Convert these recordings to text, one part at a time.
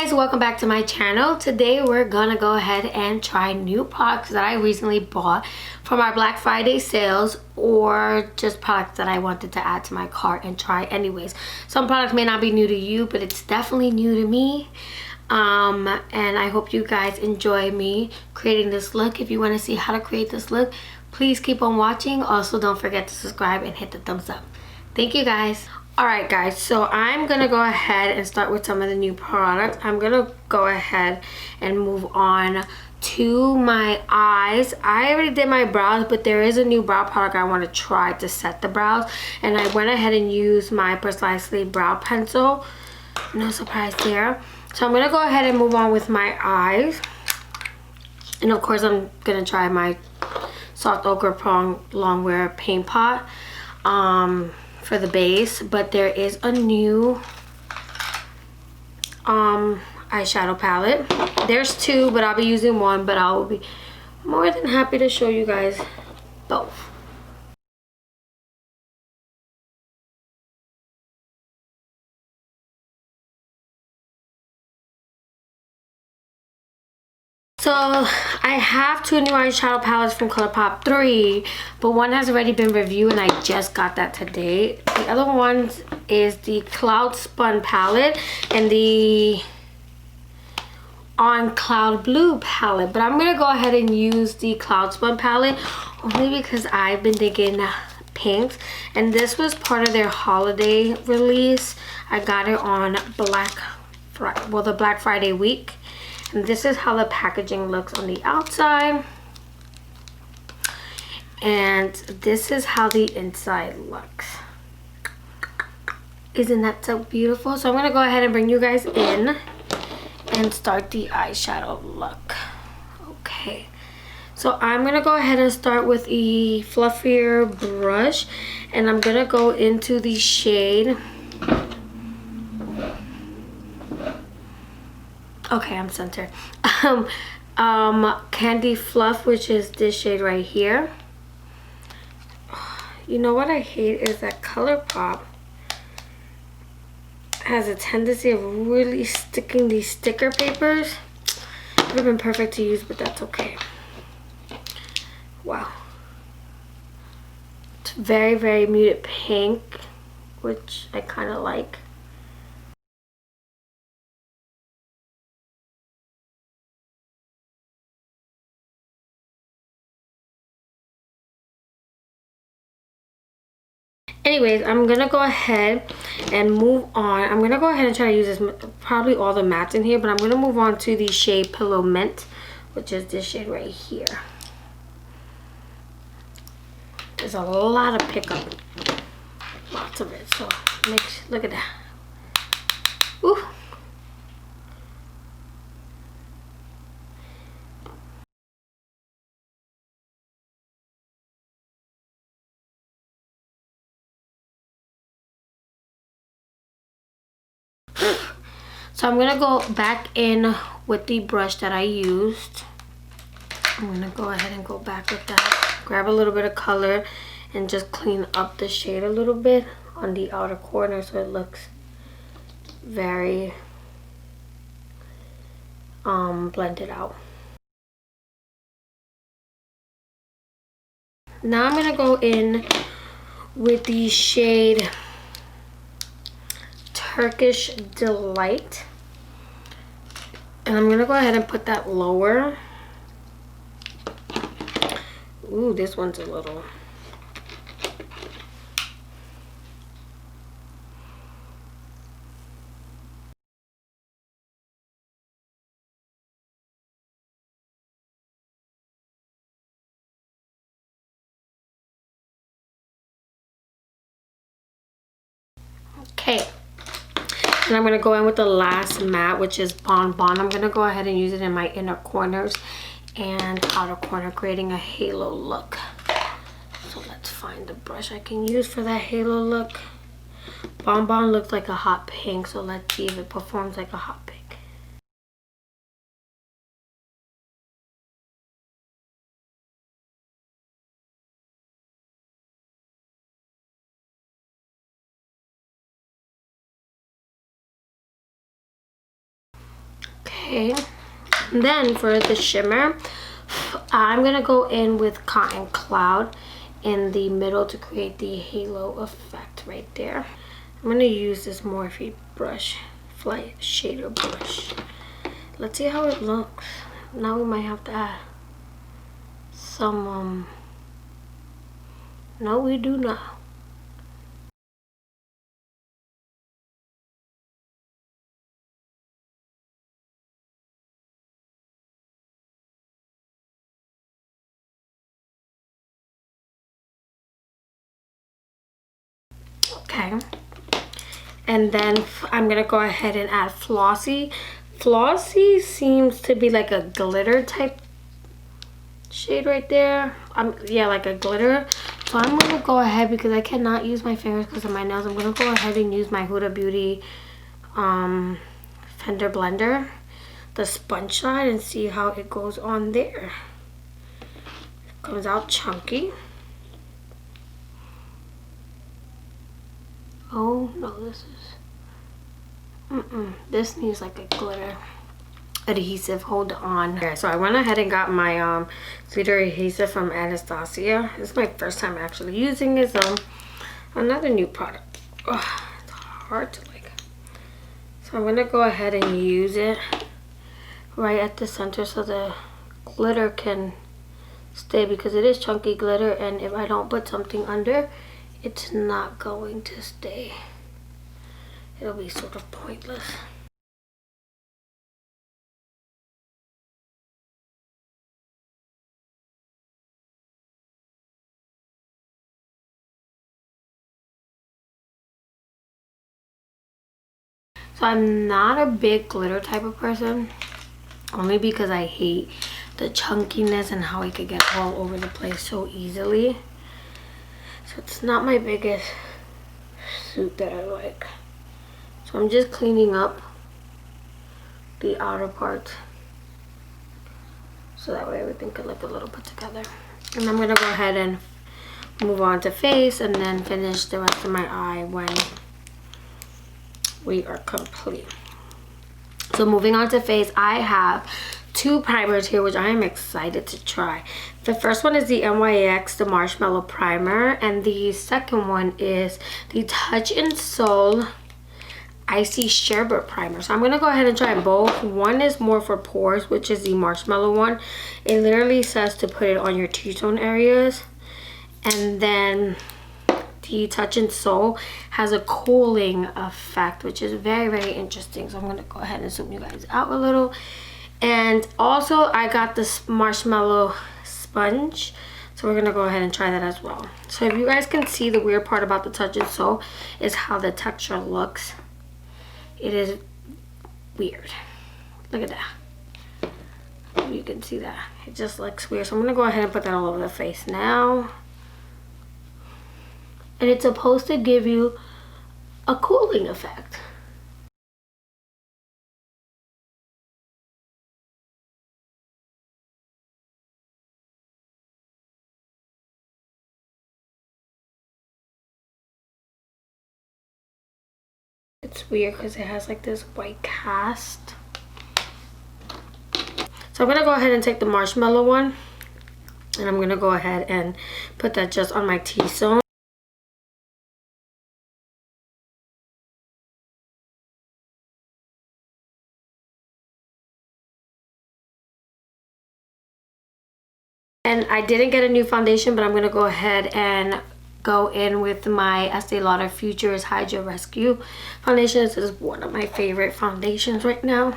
guys, welcome back to my channel. Today we're gonna go ahead and try new products that I recently bought from our Black Friday sales, or just products that I wanted to add to my cart and try anyways. Some products may not be new to you, but it's definitely new to me. And I hope you guys enjoy me creating this look. If you want to see how to create this look, please keep on watching. Also, don't forget to subscribe and hit the thumbs up. Thank you guys. Alright guys, so I'm gonna go ahead and start with some of the new products. I'm gonna go ahead and move on to my eyes. I already did my brows, but there is a new brow product I want to try to set the brows, and I went ahead and used my Precisely brow pencil. No surprise there. So I'm gonna go ahead and move on with my eyes, and of course I'm gonna try my soft ochre prong longwear paint pot for the base. But there is a new eyeshadow palette. There's two, but I'll be using one, but I'll be more than happy to show you guys both. So I have two new eyeshadow palettes from Colourpop, 3, but one has already been reviewed and I just got that today. The other one is the Cloud Spun palette and the On Cloud Blue palette, but I'm gonna go ahead and use the Cloud Spun palette only because I've been digging pinks, and this was part of their holiday release. I got it on the Black Friday week. And this is how the packaging looks on the outside, and this is how the inside looks. Isn't that so beautiful? So I'm gonna go ahead and bring you guys in and start the eyeshadow look. Okay, so I'm gonna go ahead and start with a fluffier brush, and I'm gonna go into the shade. Okay, I'm centered. Candy Fluff, which is this shade right here. You know what I hate is that Colourpop has a tendency of really sticking these sticker papers. It would have been perfect to use, but that's okay. Wow. It's very, very muted pink, which I kind of like. Anyways, I'm gonna go ahead and move on. I'm gonna go ahead and try to use this, probably all the mattes in here, but I'm gonna move on to the shade Pillow Mint, which is this shade right here. There's a lot of pickup, lots of it. So look at that. Ooh. So I'm gonna go back in with the brush that I used. I'm gonna go ahead and go back with that. Grab a little bit of color and just clean up the shade a little bit on the outer corner so it looks very blended out. Now I'm gonna go in with the shade Turkish Delight, and I'm gonna go ahead and put that lower. Ooh, this one's a little. Okay. And I'm going to go in with the last matte, which is Bon Bon. I'm going to go ahead and use it in my inner corners and outer corner, creating a halo look. So let's find the brush I can use for that halo look. Bon Bon looks like a hot pink, so let's see if it performs like a hot pink. Okay, and then for the shimmer, I'm gonna go in with Cotton Cloud in the middle to create the halo effect right there. I'm gonna use this Morphe brush, flight shader brush. Let's see how it looks. Now we might have to add some, no we do not. Okay, and then I'm gonna go ahead and add Flossy. Flossy seems to be like a glitter type shade right there. Yeah, like a glitter. So I'm gonna go ahead, because I cannot use my fingers because of my nails, I'm gonna go ahead and use my Huda Beauty Fender blender, the sponge side, and see how it goes on there. It comes out chunky. Oh no, this is this needs like a glitter adhesive. Hold on. Okay, so I went ahead and got my glitter adhesive from Anastasia. This is my first time actually using it, so another new product. Ugh, it's hard to like. So I'm gonna go ahead and use it right at the center so the glitter can stay, because it is chunky glitter, and if I don't put something under, it's not going to stay. It'll be sort of pointless. So I'm not a big glitter type of person, only because I hate the chunkiness and how it could get all over the place so easily. So it's not my biggest suit that I like. So I'm just cleaning up the outer part so that way everything could look a little put together. And I'm gonna go ahead and move on to face and then finish the rest of my eye when we are complete. So moving on to face, I have two primers here which I am excited to try. The first one is the NYX, the Marshmallow Primer, and the second one is the Touch in Soul Icy Sherbet Primer. So I'm gonna go ahead and try both. One is more for pores, which is the Marshmallow one. It literally says to put it on your T-zone areas, and then the Touch in Soul has a cooling effect, which is very, very interesting. So I'm gonna go ahead and zoom you guys out a little. And also I got this Marshmallow Sponge, so we're gonna go ahead and try that as well. So if you guys can see, the weird part about the Touch in Soul is how the texture looks. It is weird. Look at that. You can see that. It just looks weird. So I'm gonna go ahead and put that all over the face now. And it's supposed to give you a cooling effect. It's weird because it has like this white cast. So I'm gonna go ahead and take the Marshmallow one, and I'm gonna go ahead and put that just on my T-zone. And I didn't get a new foundation, but I'm gonna go ahead and go in with my Estee Lauder Futures Hydra Rescue foundation. This is one of my favorite foundations right now.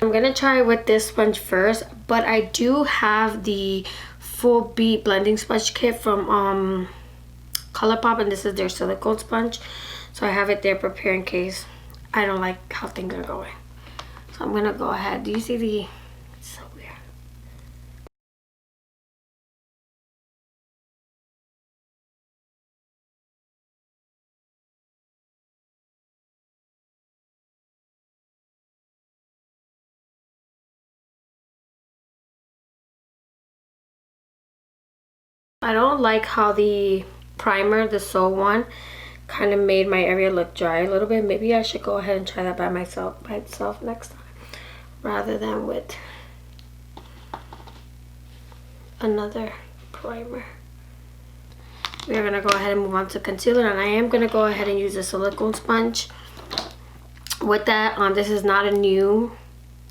I'm gonna try with this sponge first, but I do have the Full Beat blending sponge kit from Colourpop, and this is their silicone sponge. So I have it there prepared in case I don't like how things are going. So I'm gonna go ahead. Do you see the, it's so weird. I don't like how the primer, the Soul one, kind of made my area look dry a little bit. Maybe I should go ahead and try that by itself next time, rather than with another primer. We're gonna go ahead and move on to concealer, and I am gonna go ahead and use a silicone sponge. With that, this is not a new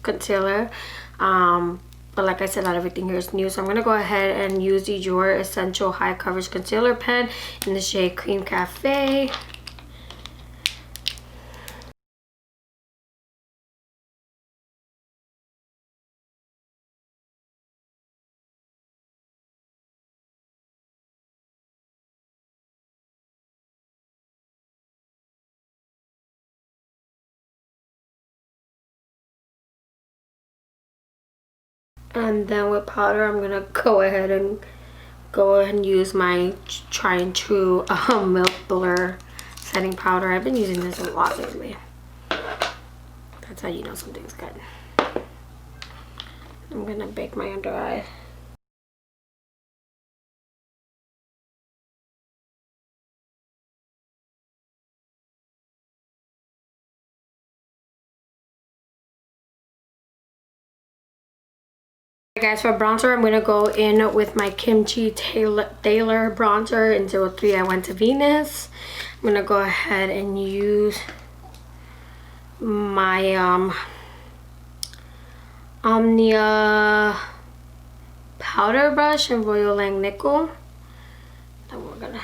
concealer, but like I said, not everything here is new. So I'm gonna go ahead and use the Dior Essential High Coverage Concealer Pen in the shade Cream Cafe. And then with powder, I'm gonna go ahead and use my Try and True Milk Blur setting powder. I've been using this a lot lately. That's how you know something's good. I'm gonna bake my under eye. Guys, for bronzer, I'm going to go in with my Kimchi Taylor bronzer in 03 I Went to Venus. I'm going to go ahead and use my Omnia powder brush in Royal Lang Nickel. Then we're gonna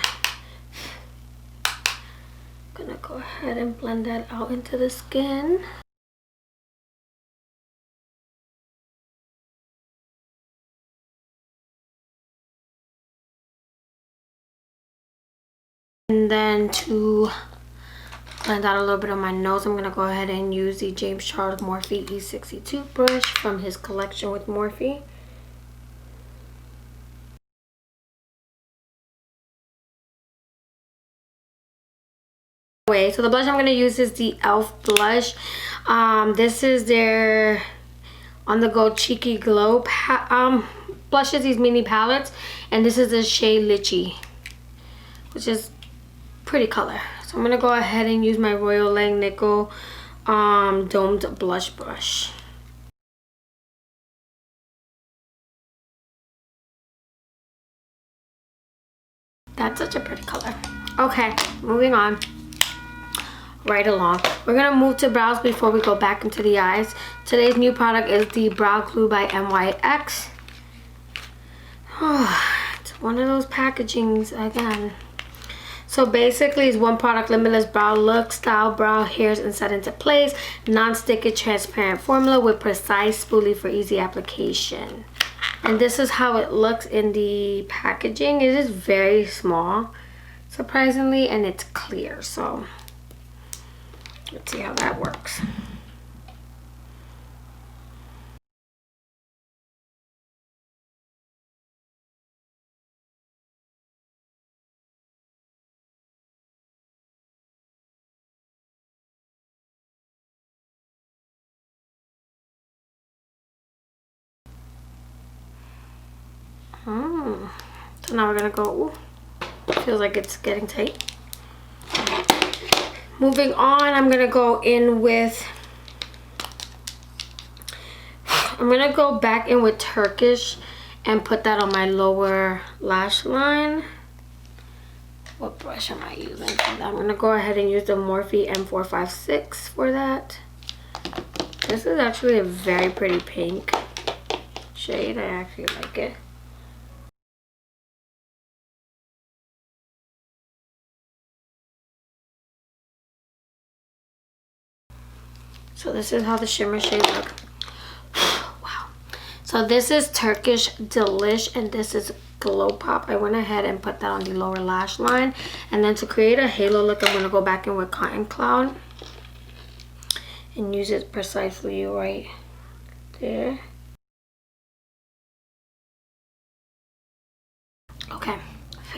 go ahead and blend that out into the skin. And then to blend out a little bit on my nose, I'm going to go ahead and use the James Charles Morphe E60 toothbrush from his collection with Morphe. So the blush I'm going to use is the e.l.f. blush. This is their On The Go Cheeky Glow blushes, these mini palettes. And this is the shade Lippie, which is pretty color. So I'm gonna go ahead and use my Royal Lang Nickel domed blush brush. That's such a pretty color. Okay, moving on right along. We're gonna move to brows before we go back into the eyes. Today's new product is the Brow Glue by NYX. Oh, it's one of those packagings again. So basically, it's one product, limitless brow look, style brow hairs and set into place, non-sticky transparent formula with precise spoolie for easy application. And this is how it looks in the packaging. It is very small, surprisingly, and it's clear. So let's see how that works. So now we're gonna go, ooh, feels like it's getting tight. Moving on, I'm gonna go in with, I'm gonna go back in with Turkish and put that on my lower lash line. What brush am I using for that? I'm gonna go ahead and use the Morphe M456 for that. This is actually a very pretty pink shade. I actually like it. So this is how the shimmer shade look. Wow. So this is Turkish Delight and this is Colourpop. I went ahead and put that on the lower lash line. And then to create a halo look, I'm going to go back in with Cotton Cloud and use it precisely right there. Okay.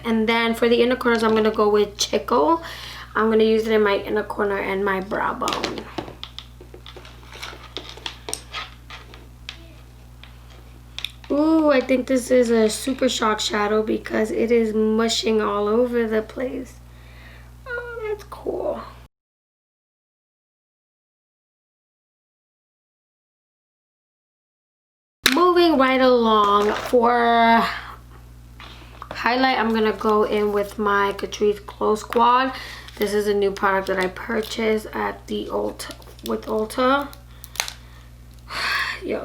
And then for the inner corners, I'm going to go with Chico. I'm going to use it in my inner corner and my brow bone. Ooh, I think this is a Super Shock shadow because it is mushing all over the place. Oh moving right along, for highlight, I'm gonna go in with my Catrice Glow Squad. This is a new product that I purchased at the Ulta. Yo.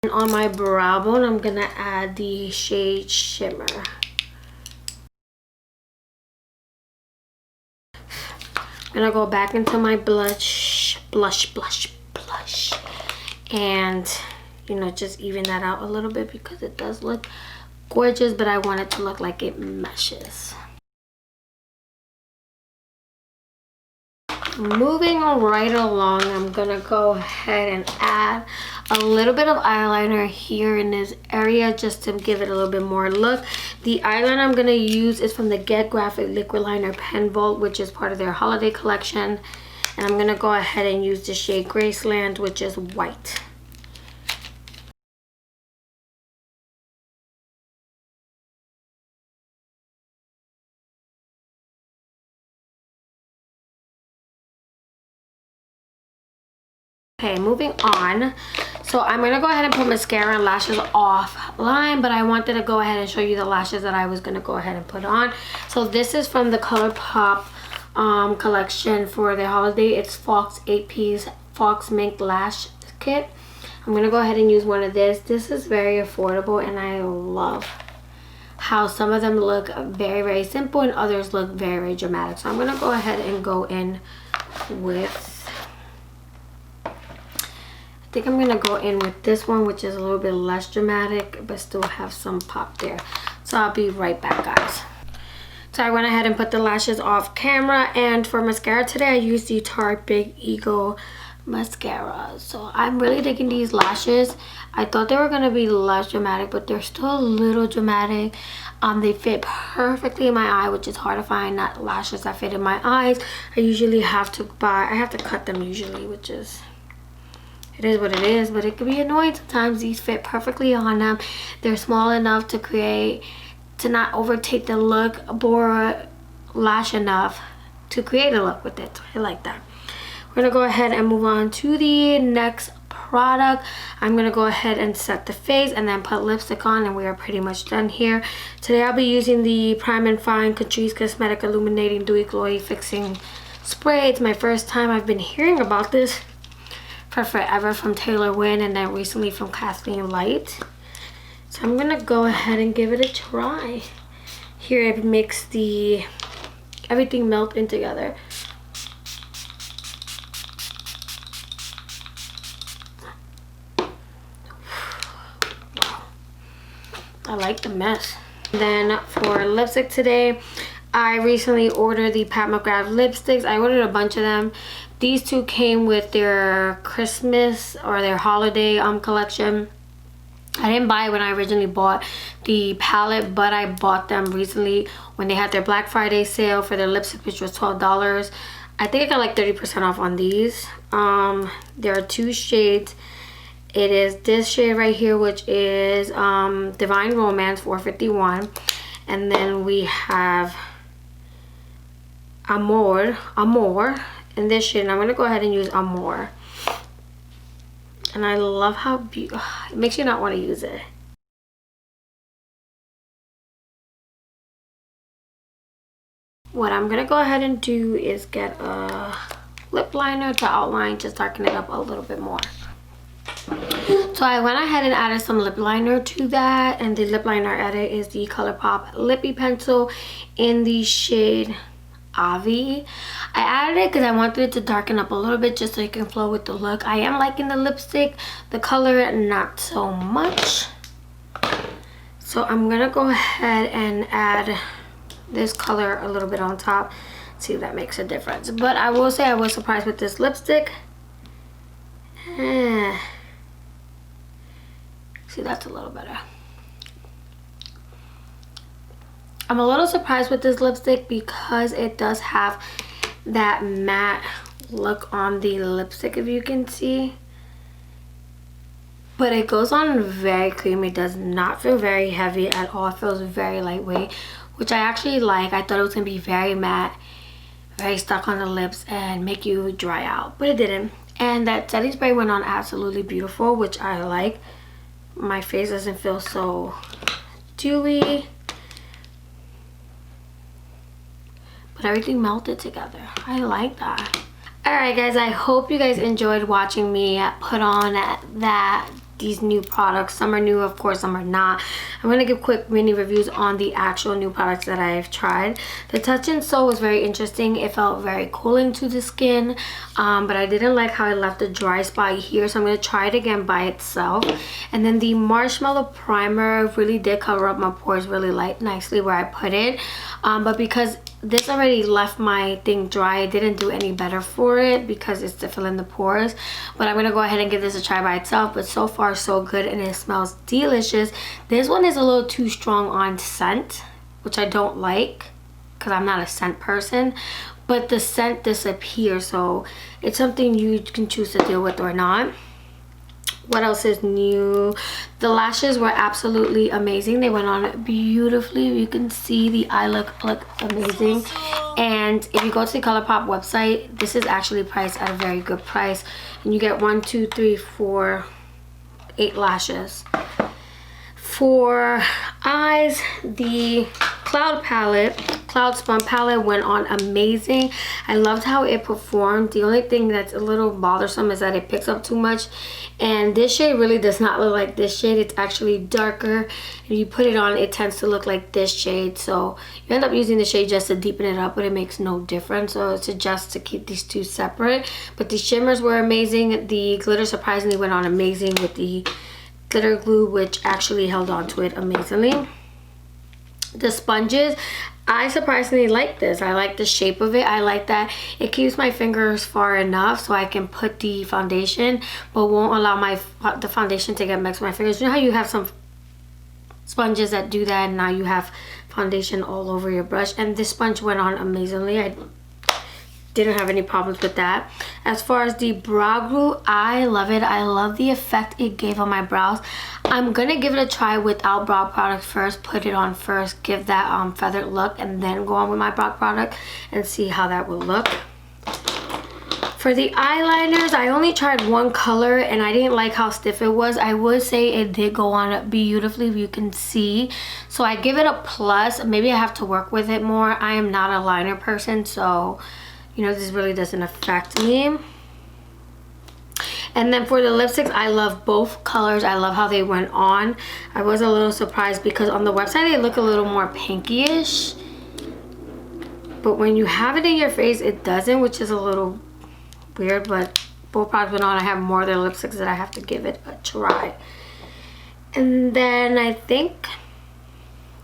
And on my brow bone, I'm gonna add the shade Shimmer. I'm gonna go back into my blush, and you know, just even that out a little bit because it does look gorgeous, but I want it to look like it meshes. Moving right along, I'm gonna go ahead and add a little bit of eyeliner here in this area just to give it a little bit more look. The eyeliner I'm gonna use is from the Get Graphic Liquid Liner Pen Vault, which is part of their holiday collection. And I'm gonna go ahead and use the shade Graceland, which is white. Okay, moving on. So I'm gonna go ahead and put mascara and lashes offline, but I wanted to go ahead and show you the lashes that I was gonna go ahead and put on. So this is from the Colourpop collection for the holiday. It's Fox 8-piece Fox Mink Lash Kit. I'm gonna go ahead and use one of this. This is very affordable, and I love how some of them look very, very simple and others look very, very dramatic. So I'm gonna go ahead and go in with, I think I'm gonna go in with this one, which is a little bit less dramatic but still have some pop there. So I'll be right back, guys. So I went ahead and put the lashes off camera, and for mascara today I used the Tarte Big Eagle mascara. So I'm really digging these lashes. I thought they were gonna be less dramatic, but they're still a little dramatic. They fit perfectly in my eye, which is hard to find, not lashes that fit in my eyes. I usually have to cut them usually, which is, it is what it is, but it can be annoying sometimes. These fit perfectly on them. They're small enough to not overtake the look, or lash enough to create a look with it. So I like that. We're gonna go ahead and move on to the next product. I'm gonna go ahead and set the face and then put lipstick on, and we are pretty much done here. Today I'll be using the Prime and Fine Catrice Cosmetic Illuminating Dewy Glowy Fixing Spray. It's my first time. I've been hearing about this for forever from Taylor Wynn, and then recently from Kathleen Light. So I'm gonna go ahead and give it a try. Here it makes everything melt in together. I like the mess. Then for lipstick today, I recently ordered the Pat McGrath lipsticks. I ordered a bunch of them. These two came with their Christmas or their holiday collection. I didn't buy it when I originally bought the palette, but I bought them recently when they had their Black Friday sale for their lipstick, which was $12. I think I got like 30% off on these. There are two shades. It is this shade right here, which is Divine Romance, $4.51, and then we have Amor in this shade, and I'm gonna go ahead and use Amor. And I love how beautiful, it makes you not want to use it. What I'm gonna go ahead and do is get a lip liner to outline, just darken it up a little bit more. So I went ahead and added some lip liner to that, and the lip liner added is the Colourpop Lippie pencil in the shade Avi. I added it because I wanted it to darken up a little bit just so it can flow with the look. I am liking the lipstick, the color not so much. So I'm gonna go ahead and add this color a little bit on top, see if that makes a difference. But I will say I was surprised with this lipstick. See, that's a little better. I'm a little surprised with this lipstick because it does have that matte look on the lipstick, if you can see. but it goes on very creamy. It does not feel very heavy at all. It feels very lightweight, which I actually like. I thought it was gonna be very matte, very stuck on the lips and make you dry out, but it didn't. And that setting spray went on absolutely beautiful, which I like. My face doesn't feel so dewy, but everything melted together. I like that. Alright guys, I hope you guys enjoyed watching me put on these new products. Some are new, of course, some are not. I'm going to give quick mini reviews on the actual new products that I've tried. The Touch and Sew was very interesting. It felt very cooling to the skin, but I didn't like how it left a dry spot here, so I'm going to try it again by itself. And then the Marshmallow Primer really did cover up my pores really nicely where I put it, but because this already left my thing dry, it didn't do any better for it because it's to fill in the pores. But I'm gonna go ahead and give this a try by itself. But so far so good, and it smells delicious. This one is a little too strong on scent, which I don't like because I'm not a scent person, but the scent disappears, so it's something you can choose to deal with or not. What else is new? The lashes were absolutely amazing. They went on beautifully. You can see the eye look amazing. And if you go to the Colourpop website, this is actually priced at a very good price. And you get 1, 2, 3, 4, 8 lashes. For eyes, the Cloud Sponge palette went on amazing. I loved how it performed. The only thing that's a little bothersome is that it picks up too much, and this shade really does not look like this shade. It's actually darker. If you put it on, it tends to look like this shade, so you end up using the shade just to deepen it up, but it makes no difference. So I suggest to keep these two separate. But the shimmers were amazing. The glitter surprisingly went on amazing with the glitter glue, which actually held on to it amazingly. The sponges, I surprisingly like this. I like the shape of it. I like that it keeps my fingers far enough so I can put the foundation, but won't allow the foundation to get mixed with my fingers. You know how you have some sponges that do that, and now you have foundation all over your brush, and this sponge went on amazingly. I didn't have any problems with that. As far as the brow glue, I love it. I love the effect it gave on my brows. I'm gonna give it a try without brow product first, put it on first, give that feathered look, and then go on with my brow product and see how that will look. For the eyeliners, I only tried one color and I didn't like how stiff it was. I would say it did go on beautifully, you can see. So I give it a plus. Maybe I have to work with it more. I am not a liner person, so you know, this really doesn't affect me. And then for the lipsticks, I love both colors. I love how they went on. I was a little surprised because on the website they look a little more pinky-ish, but when you have it in your face it doesn't, which is a little weird. But both products went on. I have more of their lipsticks that I have to give it a try. And then I think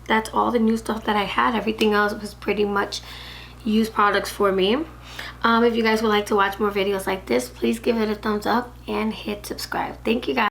that's all the new stuff that I had. Everything else was pretty much used products for me. If you guys would like to watch more videos like this, please give it a thumbs up and hit subscribe. Thank you guys.